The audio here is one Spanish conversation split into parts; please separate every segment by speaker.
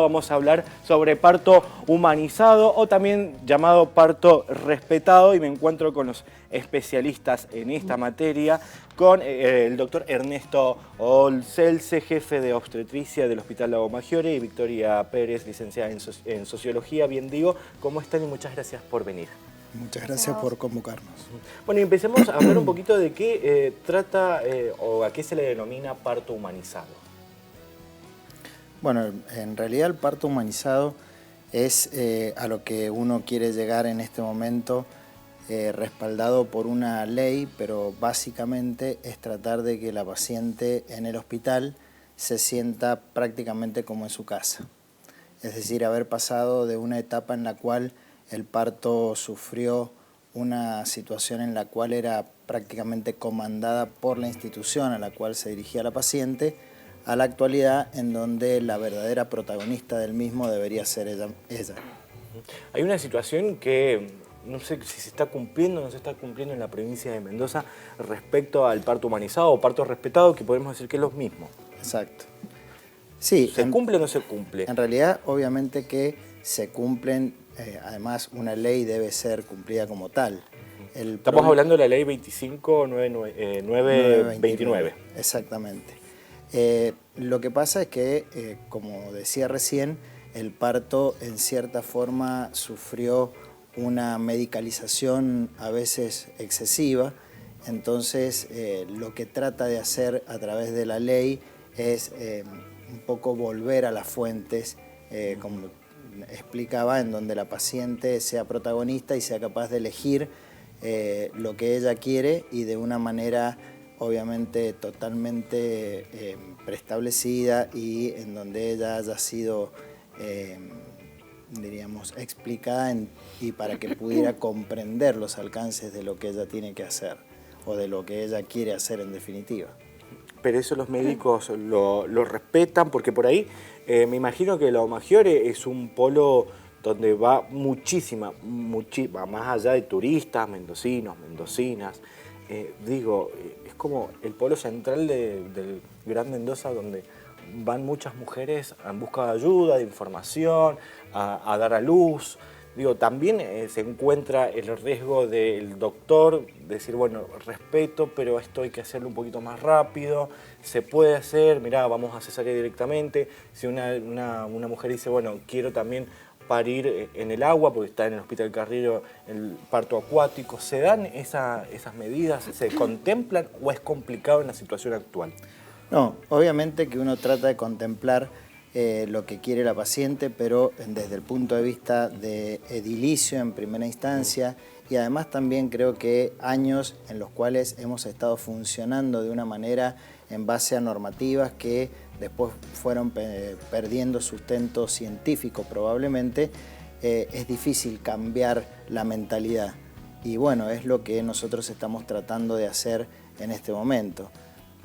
Speaker 1: Vamos a hablar sobre parto humanizado o también llamado parto respetado, y me encuentro con los especialistas en esta materia, con el doctor Ernesto Olcelse, jefe de obstetricia del Hospital Lago Maggiore, y Victoria Pérez, licenciada en Sociología. Bien digo, ¿cómo están? Y muchas gracias por venir.
Speaker 2: Muchas gracias por convocarnos.
Speaker 1: Bueno, y empecemos a hablar un poquito de qué trata o a qué se le denomina parto humanizado.
Speaker 2: Bueno, en realidad el parto humanizado es a lo que uno quiere llegar en este momento, respaldado por una ley, pero básicamente es tratar de que la paciente en el hospital se sienta prácticamente como en su casa. Es decir, haber pasado de una etapa en la cual el parto sufrió una situación en la cual era prácticamente comandada por la institución a la cual se dirigía la paciente, a la actualidad en donde la verdadera protagonista del mismo debería ser ella.
Speaker 1: Hay una situación que no sé si se está cumpliendo o no se está cumpliendo en la provincia de Mendoza respecto al parto humanizado o parto respetado, que podemos decir que es lo mismo.
Speaker 2: Exacto. Sí,
Speaker 1: ¿Se cumple o no se cumple?
Speaker 2: En realidad, obviamente que se cumplen, además una ley debe ser cumplida como tal.
Speaker 1: Estamos hablando de la ley 25.929.
Speaker 2: Exactamente. Lo que pasa es que, como decía recién, el parto en cierta forma sufrió una medicalización a veces excesiva. Entonces, lo que trata de hacer a través de la ley es un poco volver a las fuentes, como explicaba, en donde la paciente sea protagonista y sea capaz de elegir lo que ella quiere, y de una manera obviamente totalmente preestablecida, y en donde ella haya sido, diríamos, explicada y para que pudiera comprender los alcances de lo que ella tiene que hacer o de lo que ella quiere hacer en definitiva.
Speaker 1: Pero eso los médicos lo respetan, porque por ahí me imagino que Lago Maggiore es un polo donde va muchísima, más allá de turistas, mendocinos, mendocinas. Es como el polo central del Gran Mendoza, donde van muchas mujeres en busca de ayuda, de información, a dar a luz. También se encuentra el riesgo del doctor, decir, bueno, respeto, pero esto hay que hacerlo un poquito más rápido, se puede hacer, mirá, vamos a cesárea directamente. Si una mujer dice, bueno, quiero también parir en el agua, porque está en el Hospital Carrillo el parto acuático, ¿se dan esas medidas? ¿Se contemplan o es complicado en la situación actual?
Speaker 2: No, obviamente que uno trata de contemplar lo que quiere la paciente, pero desde el punto de vista de edilicio en primera instancia, y además también creo que años en los cuales hemos estado funcionando de una manera en base a normativas que después fueron perdiendo sustento científico probablemente, es difícil cambiar la mentalidad. Y bueno, es lo que nosotros estamos tratando de hacer en este momento.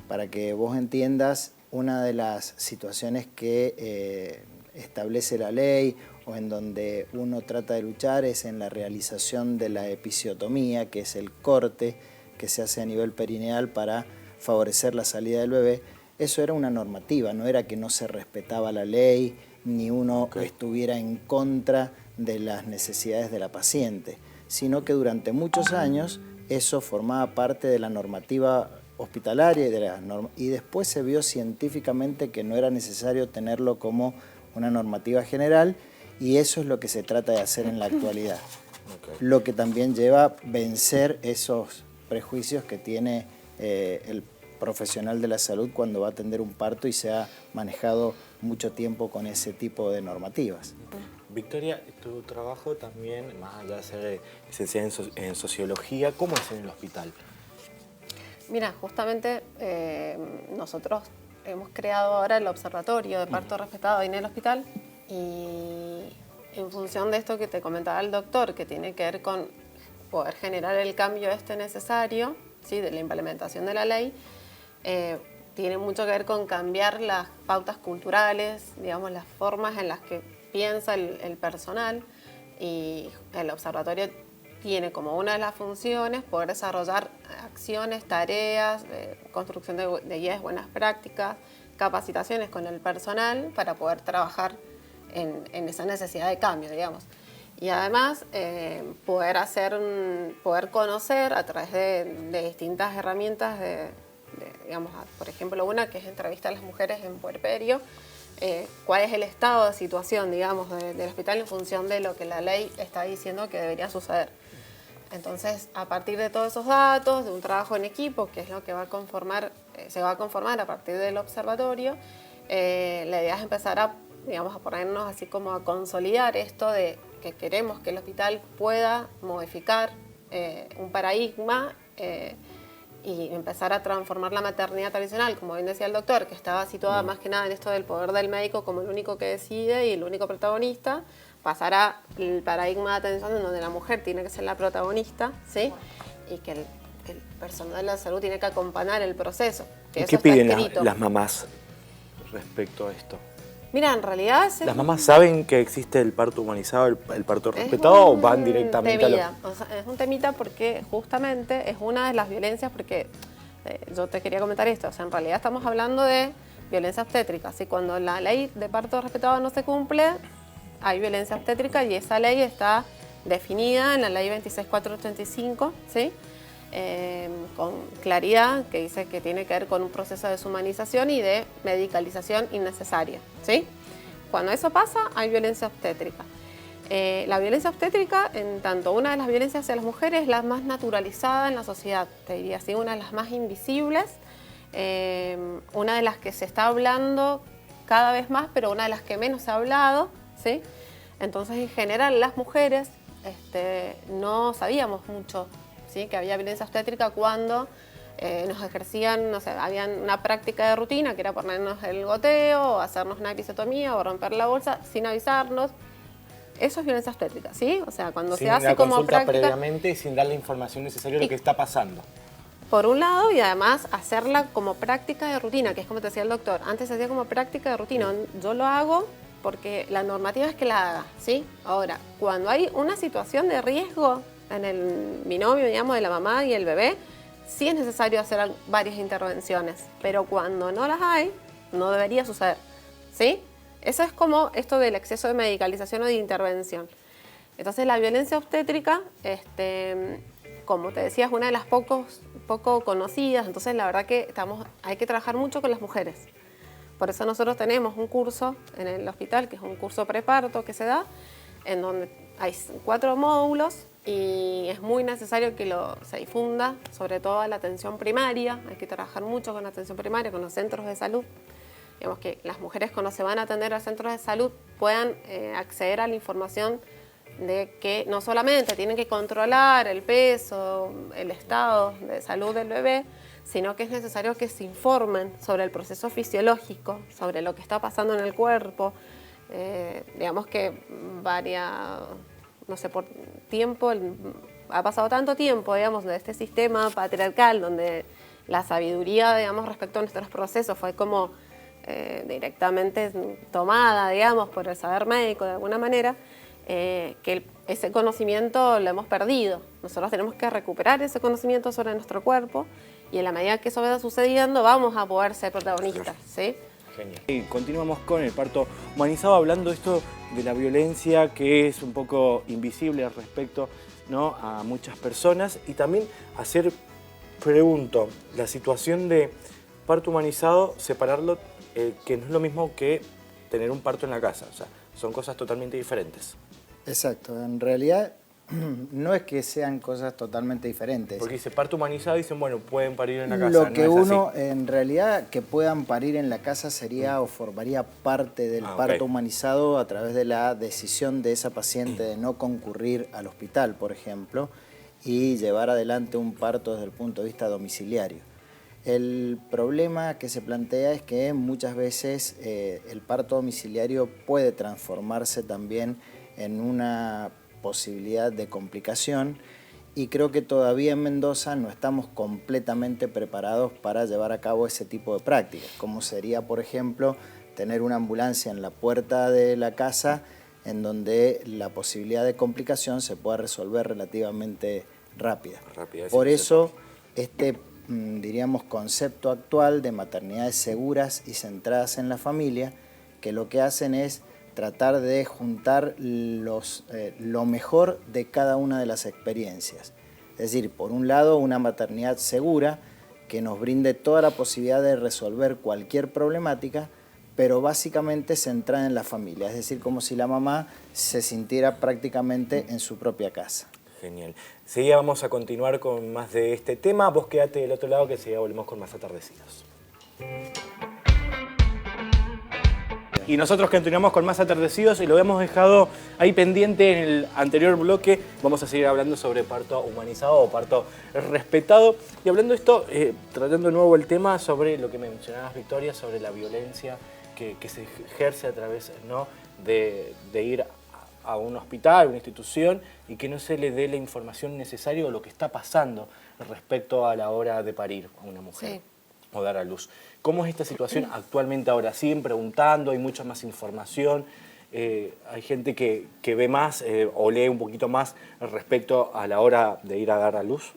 Speaker 2: Para que vos entiendas, una de las situaciones que establece la ley o en donde uno trata de luchar es en la realización de la episiotomía, que es el corte que se hace a nivel perineal para favorecer la salida del bebé. Eso era una normativa, no era que no se respetaba la ley ni uno estuviera en contra de las necesidades de la paciente, sino que durante muchos años eso formaba parte de la normativa hospitalaria y después se vio científicamente que no era necesario tenerlo como una normativa general, y eso es lo que se trata de hacer en la actualidad. Lo que también lleva a vencer esos prejuicios que tiene el profesional de la salud cuando va a atender un parto y se ha manejado mucho tiempo con ese tipo de normativas.
Speaker 1: Victoria, tu trabajo también, más allá de ser licenciada en Sociología, ¿cómo es en el hospital?
Speaker 3: Mira, justamente nosotros hemos creado ahora el Observatorio de Parto Respetado en el hospital, y en función de esto que te comentaba el doctor, que tiene que ver con poder generar el cambio necesario, ¿sí?, de la implementación de la ley, tiene mucho que ver con cambiar las pautas culturales, digamos, las formas en las que piensa el personal, y el observatorio tiene como una de las funciones poder desarrollar acciones, tareas, construcción de guías de buenas prácticas, capacitaciones con el personal para poder trabajar en esa necesidad de cambio, digamos. Y además poder conocer a través de distintas herramientas, digamos, por ejemplo, una que es entrevista a las mujeres en puerperio, cuál es el estado de situación, digamos, del hospital en función de lo que la ley está diciendo que debería suceder. Entonces, a partir de todos esos datos, de un trabajo en equipo, que es lo que se va a conformar a partir del observatorio, la idea es empezar a, digamos, a ponernos así como a consolidar esto de que queremos que el hospital pueda modificar un paradigma y empezar a transformar la maternidad tradicional, como bien decía el doctor, que estaba situada más que nada en esto del poder del médico como el único que decide y el único protagonista, pasar al paradigma de atención en donde la mujer tiene que ser la protagonista, ¿sí? Y que el personal de la salud tiene que acompañar el proceso.
Speaker 1: ¿Y qué piden las mamás respecto a esto?
Speaker 3: Mira, en realidad...
Speaker 1: ¿Las mamás saben que existe el parto humanizado, el parto respetado, o van directamente a
Speaker 3: o sea, es un temita porque justamente es una de las violencias, porque yo te quería comentar esto, o sea, en realidad estamos hablando de violencia obstétrica, ¿sí? Cuando la ley de parto respetado no se cumple, hay violencia obstétrica y esa ley está definida en la ley 26485, ¿sí? Con claridad, que dice que tiene que ver con un proceso de deshumanización y de medicalización innecesaria, ¿sí? Cuando eso pasa, hay violencia obstétrica. La violencia obstétrica, en tanto una de las violencias hacia las mujeres, es la más naturalizada en la sociedad, te diría así, una de las más invisibles, una de las que se está hablando cada vez más, pero una de las que menos se ha hablado, ¿sí? Entonces, en general, las mujeres no sabíamos mucho, ¿sí? Que había violencia obstétrica cuando nos ejercían, no sé, había una práctica de rutina que era ponernos el goteo, o hacernos una episiotomía o romper la bolsa sin avisarnos. Eso es violencia obstétrica, ¿sí? O sea, cuando se hace como práctica
Speaker 1: previamente y sin dar la información necesaria de lo que está pasando.
Speaker 3: Por un lado, y además hacerla como práctica de rutina, que es como te decía el doctor. Antes se hacía como práctica de rutina. Yo lo hago porque la normativa es que la haga, ¿sí? Ahora, cuando hay una situación de riesgo en el binomio, digamos, de la mamá y el bebé, sí es necesario hacer varias intervenciones, pero cuando no las hay, no debería suceder, ¿sí? Eso es como esto del exceso de medicalización o de intervención. Entonces, la violencia obstétrica, como te decía, es una de las poco conocidas, entonces la verdad que hay que trabajar mucho con las mujeres. Por eso nosotros tenemos un curso en el hospital, que es un curso preparto que se da, en donde hay 4 módulos y es muy necesario que se difunda, sobre todo a la atención primaria. Hay que trabajar mucho con la atención primaria, con los centros de salud. Digamos que las mujeres cuando se van a atender a centros de salud puedan acceder a la información de que no solamente tienen que controlar el peso, el estado de salud del bebé, sino que es necesario que se informen sobre el proceso fisiológico, sobre lo que está pasando en el cuerpo. Digamos que no sé, por tiempo, ha pasado tanto tiempo, digamos, de este sistema patriarcal donde la sabiduría, digamos, respecto a nuestros procesos fue como directamente tomada, digamos, por el saber médico de alguna manera, que ese conocimiento lo hemos perdido. Nosotros tenemos que recuperar ese conocimiento sobre nuestro cuerpo y en la medida que eso vaya sucediendo vamos a poder ser protagonistas, ¿sí?
Speaker 1: Genial. Y continuamos con el parto humanizado, hablando esto de la violencia que es un poco invisible respecto, ¿no?, a muchas personas, y también pregunto, la situación de parto humanizado, separarlo, que no es lo mismo que tener un parto en la casa, o sea, son cosas totalmente diferentes.
Speaker 2: Exacto, en realidad no es que sean cosas totalmente diferentes.
Speaker 1: Porque dice parto humanizado, dicen, bueno, pueden parir en la casa.
Speaker 2: Lo que
Speaker 1: no es
Speaker 2: uno,
Speaker 1: así.
Speaker 2: en realidad, que puedan parir en la casa sería o formaría parte del parto humanizado a través de la decisión de esa paciente de no concurrir al hospital, por ejemplo, y llevar adelante un parto desde el punto de vista domiciliario. El problema que se plantea es que muchas veces el parto domiciliario puede transformarse también en una posibilidad de complicación, y creo que todavía en Mendoza no estamos completamente preparados para llevar a cabo ese tipo de prácticas, como sería, por ejemplo, tener una ambulancia en la puerta de la casa en donde la posibilidad de complicación se pueda resolver relativamente rápida. Por eso, diríamos, concepto actual de maternidades seguras y centradas en la familia, que lo que hacen es tratar de juntar lo mejor de cada una de las experiencias. Es decir, por un lado, una maternidad segura que nos brinde toda la posibilidad de resolver cualquier problemática, pero básicamente centrada en la familia, es decir, como si la mamá se sintiera prácticamente en su propia casa.
Speaker 1: Genial. Enseguida vamos a continuar con más de este tema. Vos quedate del otro lado que enseguida volvemos con más Atardecidos. Y nosotros continuamos con más Atardecidos y lo hemos dejado ahí pendiente en el anterior bloque. Vamos a seguir hablando sobre parto humanizado o parto respetado. Y hablando de esto, tratando de nuevo el tema sobre lo que me mencionabas, Victoria, sobre la violencia que se ejerce a través, ¿no?, de ir a un hospital, una institución, y que no se le dé la información necesaria o lo que está pasando respecto a la hora de parir a una mujer. Sí. O dar a luz. ¿Cómo es esta situación actualmente ahora? ¿Siguen preguntando? ¿Hay mucha más información? ¿Hay gente que ve más o lee un poquito más respecto a la hora de ir a dar a luz?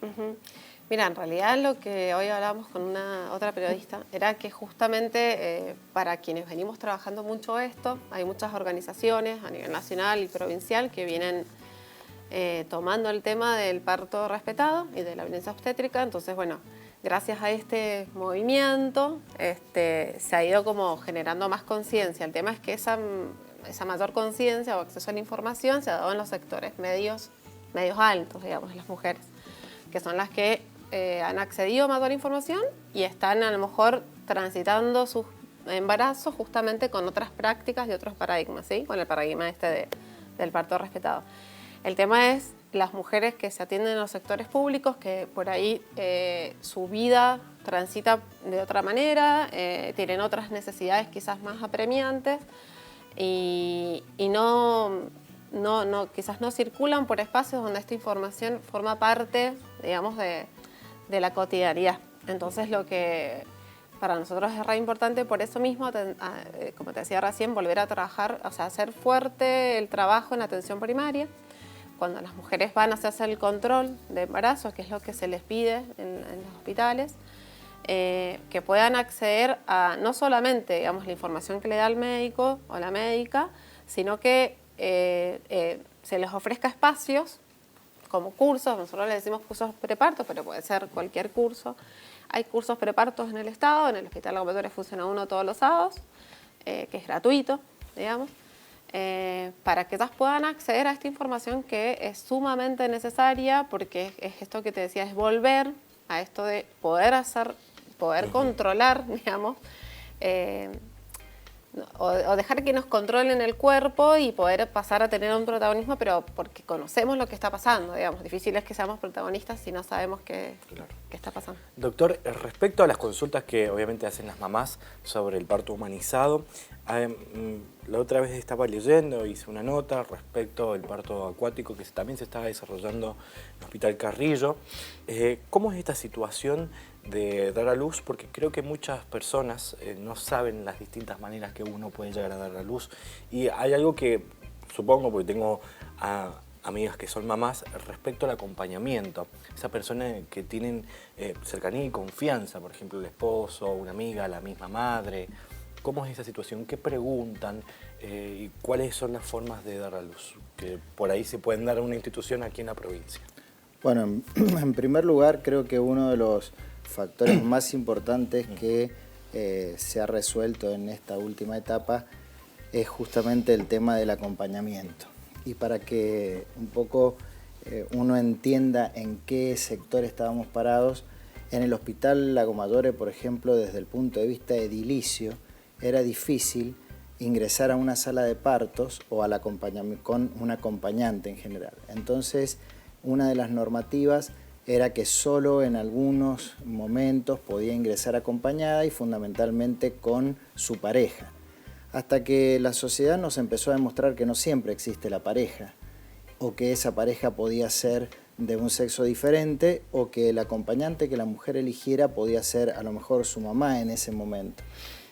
Speaker 3: Mira, en realidad lo que hoy hablábamos con otra periodista era que justamente para quienes venimos trabajando mucho esto, hay muchas organizaciones a nivel nacional y provincial que vienen tomando el tema del parto respetado y de la violencia obstétrica. Entonces, bueno, gracias a este movimiento se ha ido como generando más conciencia. El tema es que esa mayor conciencia o acceso a la información se ha dado en los sectores medios altos, digamos, en las mujeres, que son las que han accedido a mayor información y están a lo mejor transitando sus embarazos justamente con otras prácticas y otros paradigmas, ¿sí? Con el paradigma del parto respetado. El tema es las mujeres que se atienden en los sectores públicos, que por ahí su vida transita de otra manera, tienen otras necesidades quizás más apremiantes y quizás no circulan por espacios donde esta información forma parte, digamos, de la cotidianidad. Entonces, lo que para nosotros es re importante, por eso mismo, como te decía recién, volver a trabajar, o sea, hacer fuerte el trabajo en atención primaria. Cuando las mujeres van a hacerse el control de embarazo, que es lo que se les pide en los hospitales, que puedan acceder a no solamente, digamos, la información que le da el médico o la médica, sino que se les ofrezca espacios como cursos. Nosotros le decimos cursos preparto, pero puede ser cualquier curso. Hay cursos prepartos en el Estado, en el Hospital Laboratorio funciona uno todos los sábados, que es gratuito, digamos. Para que ellas puedan acceder a esta información que es sumamente necesaria, porque es esto que te decía, es volver a esto de poder controlar, digamos, o dejar que nos controlen el cuerpo y poder pasar a tener un protagonismo, pero porque conocemos lo que está pasando, digamos. Difícil es que seamos protagonistas si no sabemos qué está pasando.
Speaker 1: Doctor, respecto a las consultas que obviamente hacen las mamás sobre el parto humanizado, la otra vez estaba leyendo, hice una nota respecto al parto acuático que también se estaba desarrollando en el Hospital Carrillo. ¿Cómo es esta situación de dar a luz? Porque creo que muchas personas no saben las distintas maneras que uno puede llegar a dar a luz. Y hay algo que supongo, porque tengo amigas que son mamás, respecto al acompañamiento. Esa persona que tienen cercanía y confianza, por ejemplo el esposo, una amiga, la misma madre. ¿Cómo es esa situación? ¿Qué preguntan? ¿Y cuáles son las formas de dar a luz que por ahí se pueden dar a una institución aquí en la provincia?
Speaker 2: Bueno, en primer lugar, creo que uno de los factores más importantes que se ha resuelto en esta última etapa es justamente el tema del acompañamiento. Y para que un poco uno entienda en qué sector estábamos parados, en el Hospital Lago Maggiore, por ejemplo, desde el punto de vista edilicio, era difícil ingresar a una sala de partos o con un acompañante en general. Entonces, una de las normativas era que solo en algunos momentos podía ingresar acompañada y fundamentalmente con su pareja. Hasta que la sociedad nos empezó a demostrar que no siempre existe la pareja, o que esa pareja podía ser de un sexo diferente, o que el acompañante que la mujer eligiera podía ser a lo mejor su mamá en ese momento.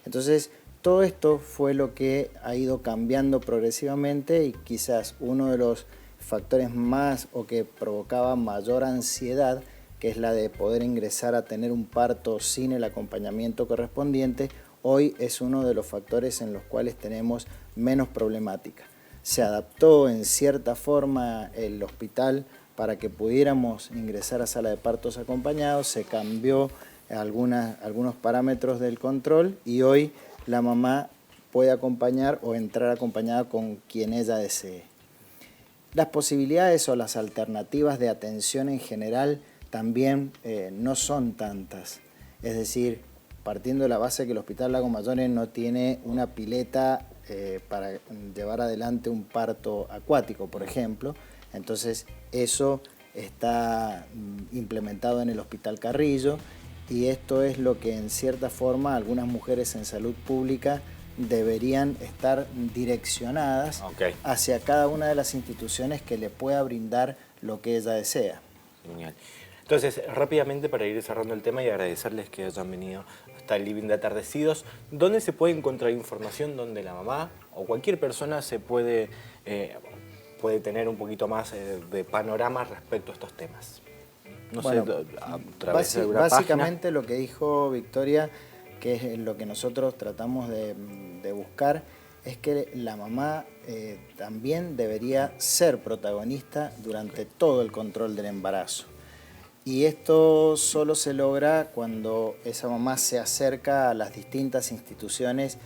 Speaker 2: Entonces, todo esto fue lo que ha ido cambiando progresivamente y quizás uno de los factores más o que provocaba mayor ansiedad, que es la de poder ingresar a tener un parto sin el acompañamiento correspondiente, hoy es uno de los factores en los cuales tenemos menos problemática. Se adaptó en cierta forma el hospital para que pudiéramos ingresar a sala de partos acompañados, se cambió algunos parámetros del control y hoy la mamá puede acompañar o entrar acompañada con quien ella desee. Las posibilidades o las alternativas de atención en general también no son tantas. Es decir, partiendo de la base que el Hospital Lago Mayores no tiene una pileta para llevar adelante un parto acuático, por ejemplo, entonces eso está implementado en el Hospital Carrillo y esto es lo que en cierta forma algunas mujeres en salud pública deberían estar direccionadas hacia cada una de las instituciones que le pueda brindar lo que ella desea.
Speaker 1: Genial. Entonces, rápidamente para ir cerrando el tema y agradecerles que hayan venido hasta el Living de Atardecidos, ¿dónde se puede encontrar información donde la mamá o cualquier persona se puede tener un poquito más de panorama respecto a estos temas? No
Speaker 2: bueno,
Speaker 1: sé, a través de alguna
Speaker 2: básicamente
Speaker 1: página.
Speaker 2: lo que dijo Victoria, que es lo que nosotros tratamos de buscar, es que la mamá también debería ser protagonista durante todo el control del embarazo. Y esto solo se logra cuando esa mamá se acerca a las distintas instituciones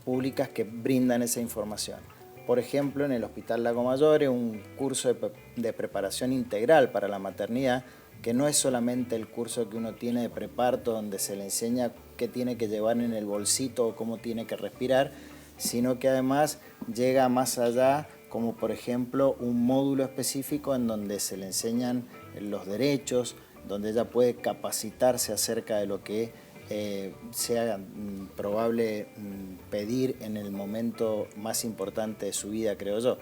Speaker 2: públicas que brindan esa información. Por ejemplo, en el Hospital Lago Mayores, un curso de preparación integral para la maternidad, que no es solamente el curso que uno tiene de preparto, donde se le enseña qué tiene que llevar en el bolsito o cómo tiene que respirar, sino que además llega más allá, como por ejemplo un módulo específico en donde se le enseñan los derechos, donde ella puede capacitarse acerca de lo que sea probable pedir en el momento más importante de su vida, creo yo.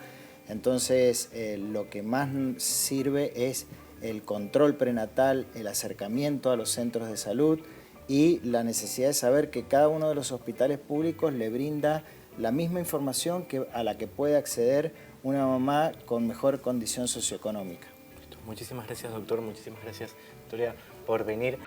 Speaker 2: Entonces, lo que más sirve es el control prenatal, el acercamiento a los centros de salud y la necesidad de saber que cada uno de los hospitales públicos le brinda la misma información a la que puede acceder una mamá con mejor condición socioeconómica.
Speaker 1: Muchísimas gracias, doctor. Muchísimas gracias, Victoria, por venir.